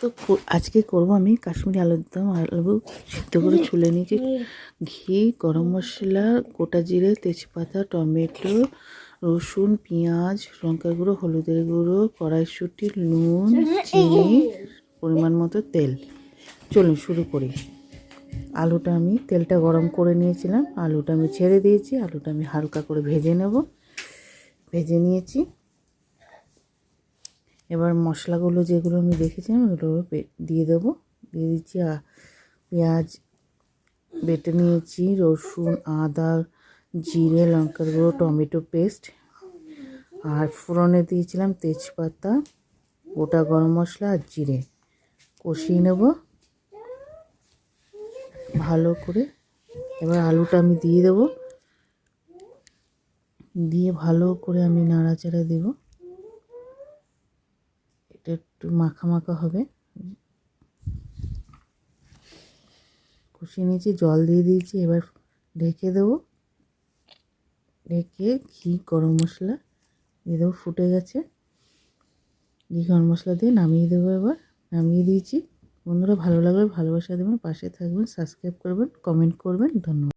তো আজকে করব আমি কাশ্মীরি আলুর দম। আলু সিদ্ধ করে ছুলে নিয়েছি, ঘি, গরম মশলা, গোটা জিরে, তেজপাতা, টমেটো, রসুন, পেঁয়াজ, লঙ্কার গুঁড়ো, হলুদের গুঁড়ো, কড়াইশুঁটি, নুন, চিনি, পরিমাণ মতো তেল। চলুন শুরু করি। আলুটা আমি তেলটা গরম করে নিয়েছিলাম, আলুটা আমি ছেড়ে দিয়েছি। আলুটা আমি হালকা করে ভেজে নেব। ভেজে নিয়েছি। এবার মশলাগুলো যেগুলো আমি রেখেছিলাম ওগুলো দিয়ে দেবো। দিয়ে দিচ্ছি পেঁয়াজ বেটে নিয়েছি, রসুন, আদা, জিরে, লঙ্কার গুঁড়ো, টমেটো পেস্ট, আর ফোড়নে দিয়েছিলাম তেজপাতা, গোটা গরম মশলা আর জিরে। কষিয়ে নেব ভালো করে। এবার আলুটা আমি দিয়ে দেবো, দিয়ে ভালো করে আমি নাড়াচাড়া দেব। এটা একটু মাখা মাখা হবে। কষিয়ে নিয়েছি, জল দিয়ে দিয়েছি। এবার ঢেকে দেবো। ঢেকে ঘি, গরম মশলা দিয়ে দেবো। ফুটে গেছে। ঘি, গরম মশলা দিয়ে নামিয়ে দেবো। এবার নামিয়ে দিয়েছি। বন্ধুরা, ভালো লাগলে ভালোবাসা দেবেন, পাশে থাকবেন, সাবস্ক্রাইব করবেন, কমেন্ট করবেন। ধন্যবাদ।